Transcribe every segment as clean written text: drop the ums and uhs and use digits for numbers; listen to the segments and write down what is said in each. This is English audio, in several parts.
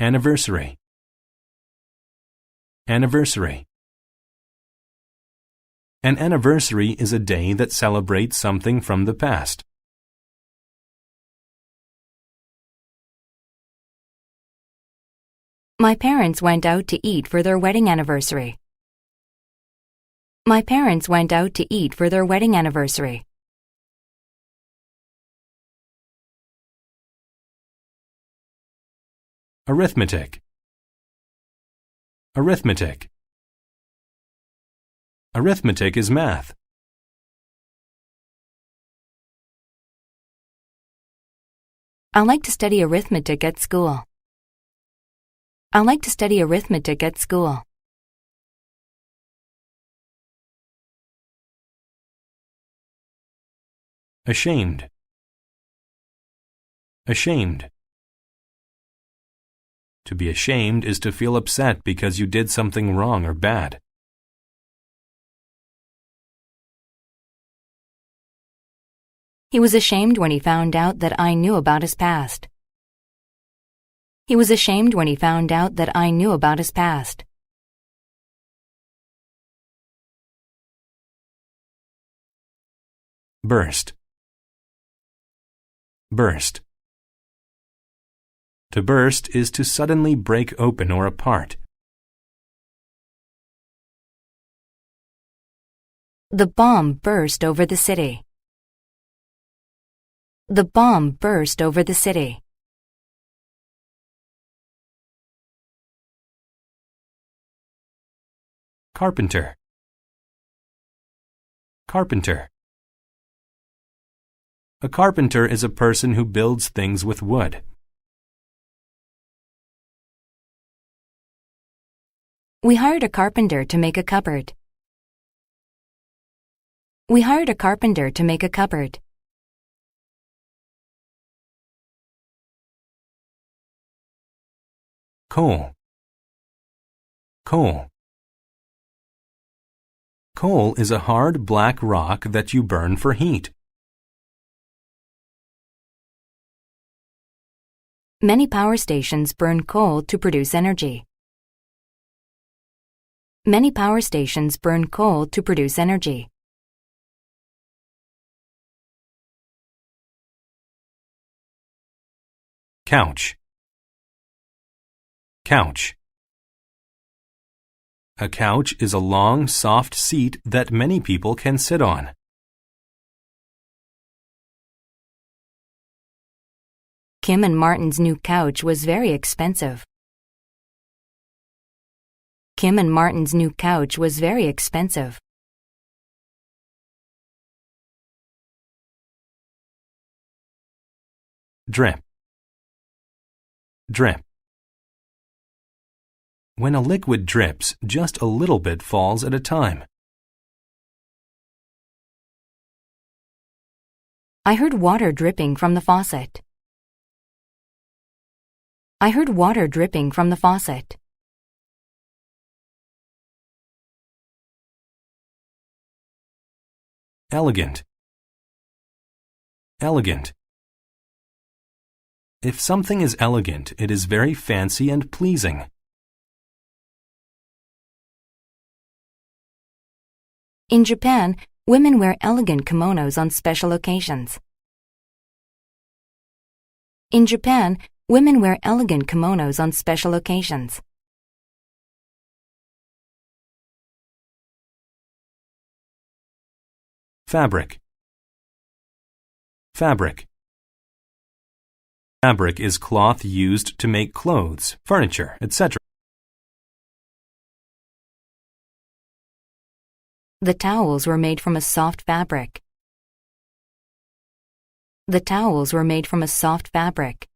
Anniversary. Anniversary. An anniversary is a day that celebrates something from the past. My parents went out to eat for their wedding anniversary. My parents went out to eat for their wedding anniversary. Arithmetic. Arithmetic. Arithmetic is math. I like to study arithmetic at school. I like to study arithmetic at school. Ashamed. Ashamed. To be ashamed is to feel upset because you did something wrong or bad. He was ashamed when he found out that I knew about his past. He was ashamed when he found out that I knew about his past. Burst. Burst. To burst is to suddenly break open or apart. The bomb burst over the city. The bomb burst over the city. Carpenter. Carpenter. A carpenter is a person who builds things with wood. We hired a carpenter to make a cupboard. We hired a carpenter to make a cupboard. Coal. Coal. Coal is a hard black rock that you burn for heat. Many power stations burn coal to produce energy. Many power stations burn coal to produce energy. Couch. Couch. A couch is a long, soft seat that many people can sit on. Kim and Martin's new couch was very expensive. Kim and Martin's new couch was very expensive. Drip. Drip. When a liquid drips, just a little bit falls at a time. I heard water dripping from the faucet. I heard water dripping from the faucet. Elegant. Elegant. If something is elegant, it is very fancy and pleasing. In Japan, women wear elegant kimonos on special occasions. In Japan, women wear elegant kimonos on special occasions. Fabric. Fabric. Fabric is cloth used to make clothes, furniture, etc. The towels were made from a soft fabric. The towels were made from a soft fabric.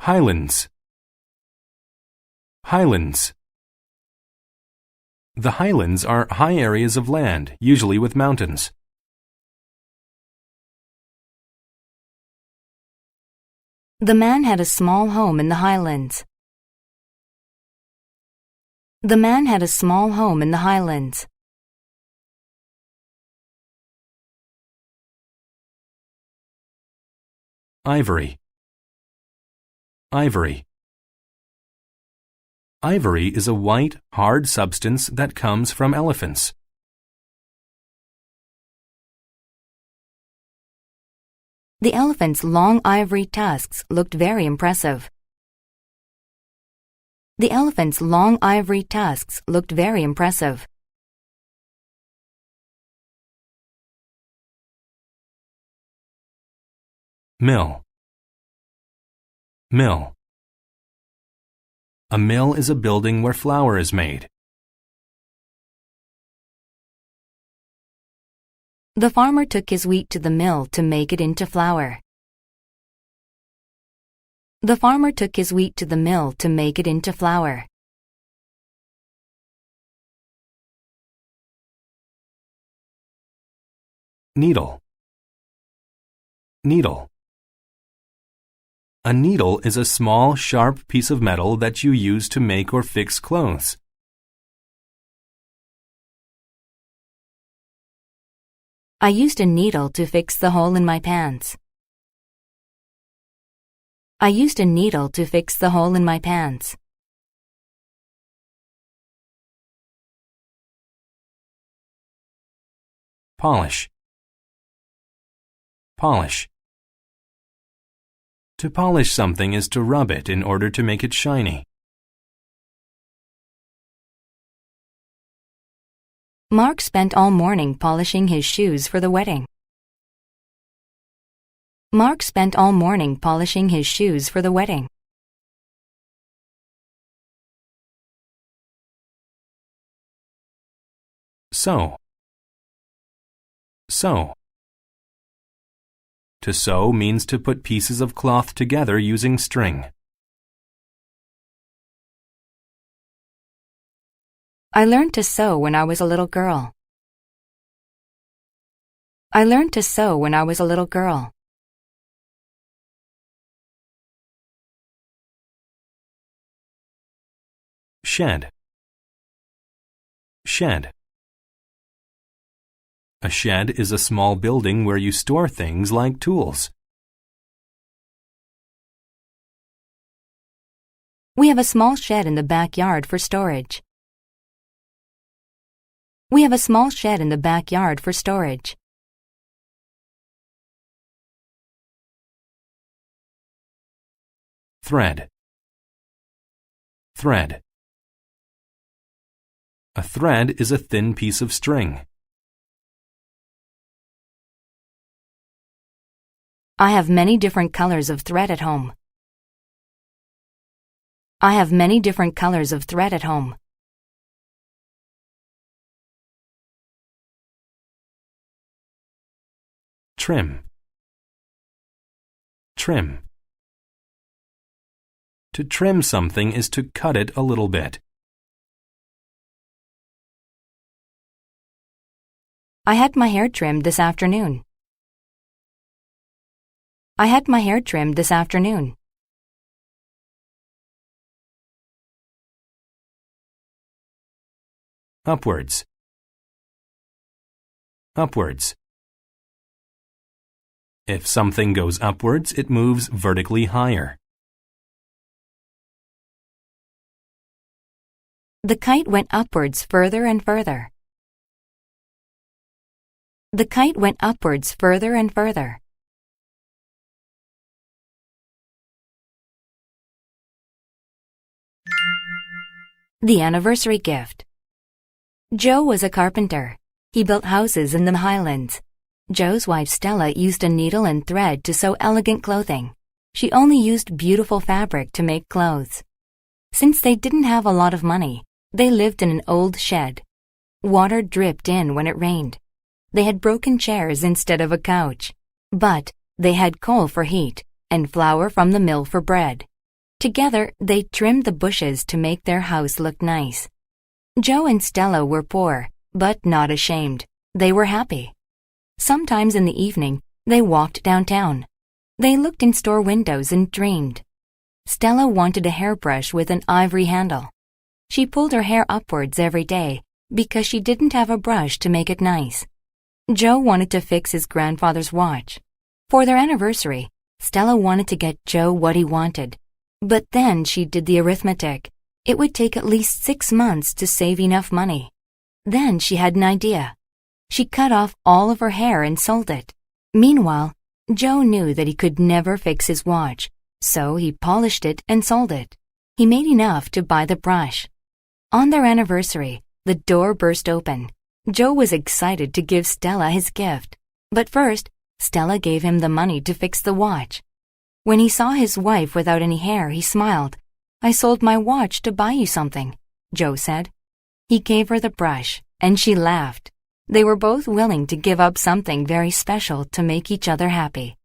Highlands. Highlands. The highlands are high areas of land, usually with mountains. The man had a small home in the highlands. The man had a small home in the highlands. Ivory. Ivory. Ivory is a white, hard substance that comes from elephants. The elephant's long ivory tusks looked very impressive. The elephant's long ivory tusks looked very impressive. Mill. Mill. A mill is a building where flour is made. The farmer took his wheat to the mill to make it into flour. The farmer took his wheat to the mill to make it into flour. Needle. Needle. A needle is a small, sharp piece of metal that you use to make or fix clothes. I used a needle to fix the hole in my pants. I used a needle to fix the hole in my pants. Polish. Polish. To polish something is to rub it in order to make it shiny. Mark spent all morning polishing his shoes for the wedding. Mark spent all morning polishing his shoes for the wedding. Sew. Sew. To sew means to put pieces of cloth together using string. I learned to sew when I was a little girl. I learned to sew when I was a little girl. Shed. Shed. A shed is a small building where you store things like tools. We have a small shed in the backyard for storage. We have a small shed in the backyard for storage. Thread. Thread. A thread is a thin piece of string. I have many different colors of thread at home. I have many different colors of thread at home. Trim. Trim. To trim something is to cut it a little bit. I had my hair trimmed this afternoon. I had my hair trimmed this afternoon. Upwards. Upwards. If something goes upwards, it moves vertically higher. The kite went upwards further and further. The kite went upwards further and further. The anniversary gift. Joe was a carpenter. He built houses in the Highlands. Joe's wife Stella used a needle and thread to sew elegant clothing. She only used beautiful fabric to make clothes. Since they didn't have a lot of money, they lived in an old shed. Water dripped in when it rained. They had broken chairs instead of a couch. But they had coal for heat and flour from the mill for bread. Together, they trimmed the bushes to make their house look nice. Joe and Stella were poor, but not ashamed. They were happy. Sometimes in the evening, they walked downtown. They looked in store windows and dreamed. Stella wanted a hairbrush with an ivory handle. She pulled her hair upwards every day because she didn't have a brush to make it nice. Joe wanted to fix his grandfather's watch. For their anniversary, Stella wanted to get Joe what he wanted, but then she did the arithmetic. It would take at least 6 months to save enough money. Then she had an idea. She cut off all of her hair and sold it. Meanwhile, Joe knew that he could never fix his watch, so he polished it and sold it. He made enough to buy the brush. On their anniversary, the door burst open. Joe was excited to give Stella his gift, but first, Stella gave him the money to fix the watch. When he saw his wife without any hair, he smiled. "I sold my watch to buy you something," Joe said. He gave her the brush, and she laughed. They were both willing to give up something very special to make each other happy.